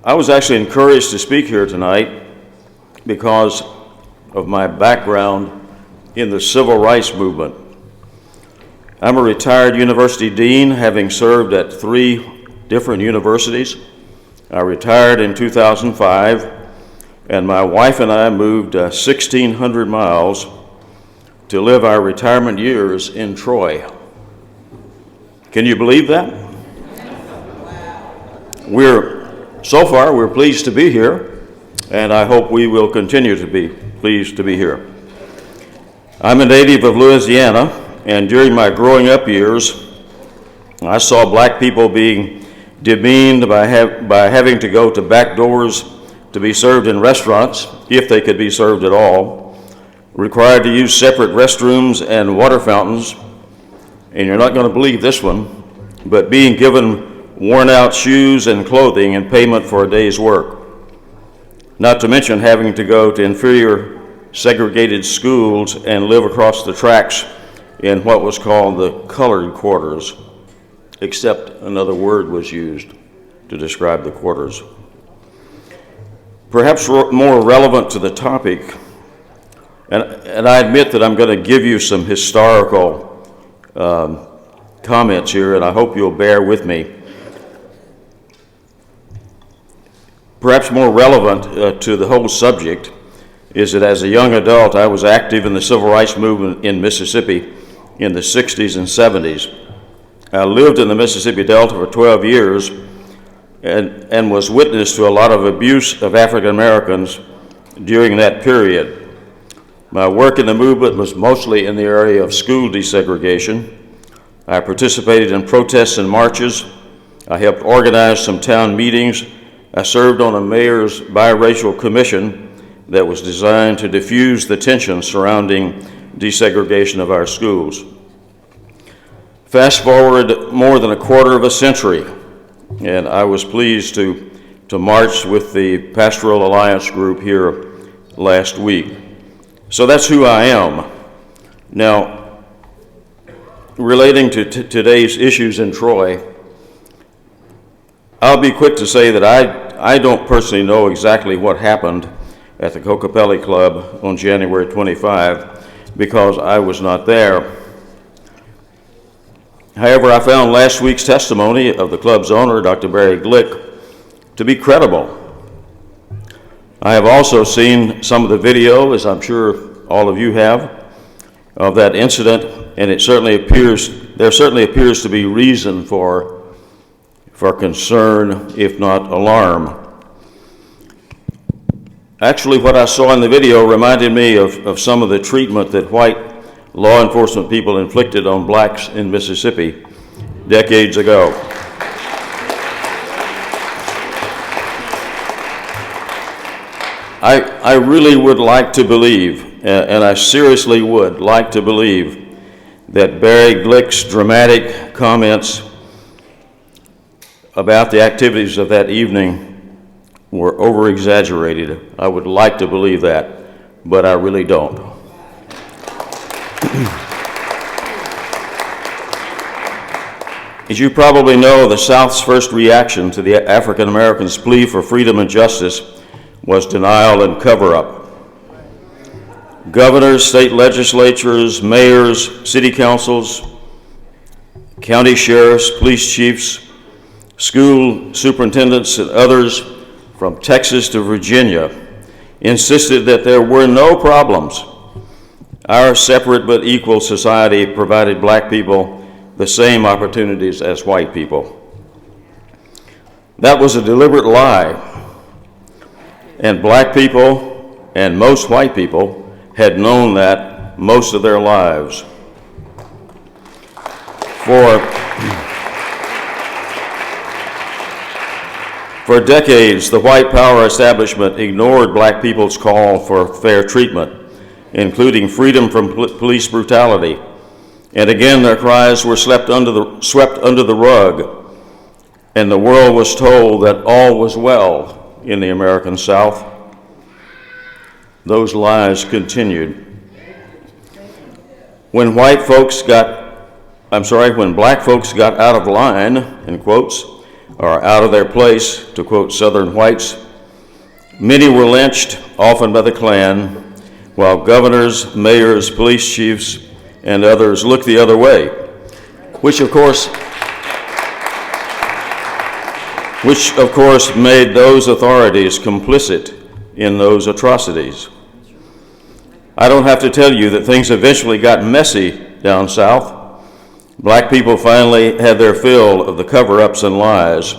I was actually encouraged to speak here tonight because of my background in the civil rights movement. I'm a retired university dean, having served at 3 different universities. I retired in 2005, and my wife and I moved 1,600 miles to live our retirement years in Troy. Can you believe that? So far, we're pleased to be here, and I hope we will continue to be pleased to be here. I'm a native of Louisiana, and during my growing up years, I saw black people being demeaned by having to go to back doors to be served in restaurants, if they could be served at all, required to use separate restrooms and water fountains, and you're not going to believe this one, but being given worn-out shoes and clothing in payment for a day's work. Not to mention having to go to inferior segregated schools and live across the tracks in what was called the colored quarters, except another word was used to describe the quarters. Perhaps more relevant to the topic, and I admit that I'm going to give you some historical comments here, and I hope you'll bear with me. Perhaps more relevant to the whole subject is that as a young adult, I was active in the civil rights movement in Mississippi in the 60s and 70s. I lived in the Mississippi Delta for 12 years and was witness to a lot of abuse of African Americans during that period. My work in the movement was mostly in the area of school desegregation. I participated in protests and marches. I helped organize some town meetings. I served on a mayor's biracial commission that was designed to diffuse the tension surrounding desegregation of our schools. Fast forward more than a quarter of a century, and I was pleased to march with the Pastoral Alliance group here last week. So that's who I am. Now, relating to today's issues in Troy, I'll be quick to say that I don't personally know exactly what happened at the Kokopelli Club on January 25 because I was not there. However, I found last week's testimony of the club's owner, Dr. Barry Glick, to be credible. I have also seen some of the video, as I'm sure all of you have, of that incident, and there certainly appears to be reason for concern, if not alarm. Actually, what I saw in the video reminded me of some of the treatment that white law enforcement people inflicted on blacks in Mississippi decades ago. I really would like to believe, and I seriously would like to believe, that Barry Glick's dramatic comments about the activities of that evening were over-exaggerated. I would like to believe that, but I really don't. As you probably know, the South's first reaction to the African Americans' plea for freedom and justice was denial and cover-up. Governors, state legislatures, mayors, city councils, county sheriffs, police chiefs, school superintendents, and others from Texas to Virginia insisted that there were no problems. Our separate but equal society provided black people the same opportunities as white people. That was a deliberate lie, and black people and most white people had known that most of their lives. For decades, the white power establishment ignored black people's call for fair treatment, including freedom from police brutality. And again, their cries were swept under the rug, and the world was told that all was well in the American South. Those lies continued. When black folks got out of line, in quotes, are out of their place, to quote Southern whites. Many were lynched, often by the Klan, while governors, mayors, police chiefs, and others looked the other way, which of course made those authorities complicit in those atrocities. I don't have to tell you that things eventually got messy down south. Black people finally had their fill of the cover-ups and lies.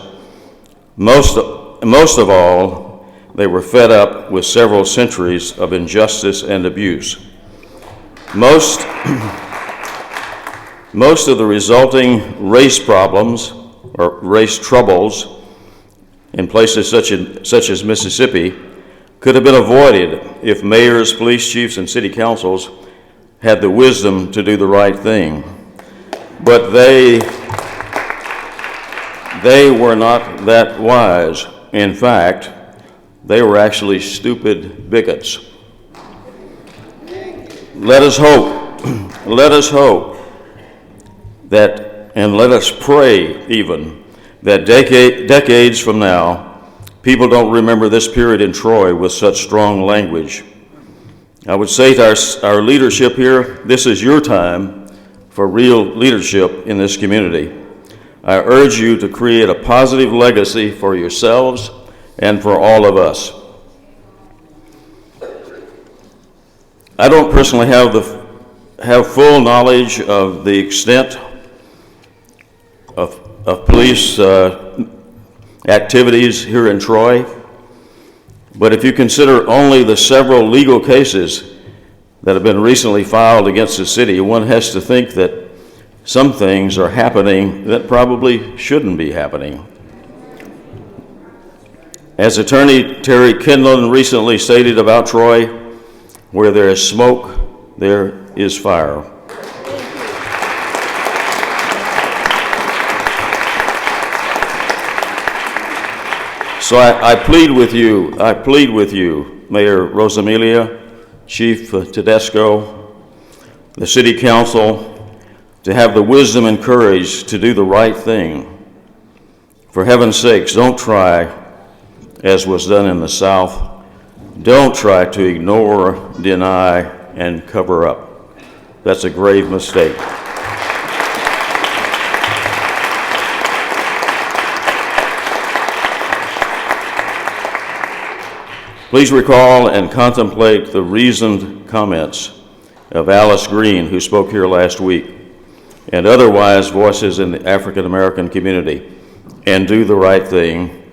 Most of all, they were fed up with several centuries of injustice and abuse. Most of the resulting race problems or race troubles in places such as Mississippi could have been avoided if mayors, police chiefs, and city councils had the wisdom to do the right thing. But they were not that wise. In fact, they were actually stupid bigots. Let us hope that, and let us pray even, that decades from now, people don't remember this period in Troy with such strong language. I would say to our leadership here, this is your time for real leadership in this community. I urge you to create a positive legacy for yourselves and for all of us. I don't personally have full knowledge of the extent of police activities here in Troy, but if you consider only the several legal cases that have been recently filed against the city, one has to think that some things are happening that probably shouldn't be happening. As Attorney Terry Kindlon recently stated about Troy, where there is smoke, there is fire. So I plead with you, Mayor Rosamilia, Chief Tedesco, the City Council, to have the wisdom and courage to do the right thing. For heaven's sakes, don't try, as was done in the South, don't try to ignore, deny, and cover up. That's a grave mistake. Please recall and contemplate the reasoned comments of Alice Green, who spoke here last week, and other wise voices in the African American community, and do the right thing,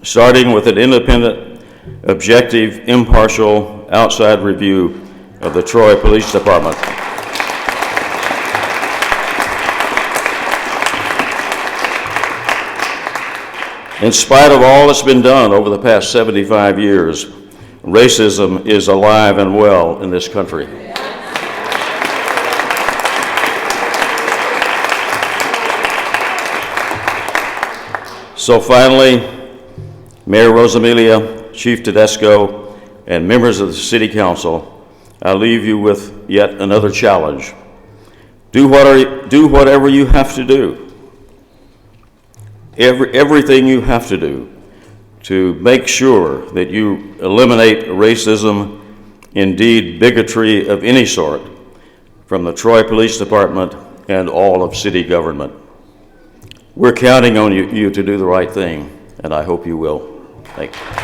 starting with an independent, objective, impartial, outside review of the Troy Police Department. In spite of all that's been done over the past 75 years, racism is alive and well in this country. So finally, Mayor Rosamilia, Chief Tedesco, and members of the City Council, I leave you with yet another challenge. Do whatever you have to do. Everything you have to do to make sure that you eliminate racism, indeed bigotry of any sort, from the Troy Police Department and all of city government. We're counting on you to do the right thing, and I hope you will. Thank you.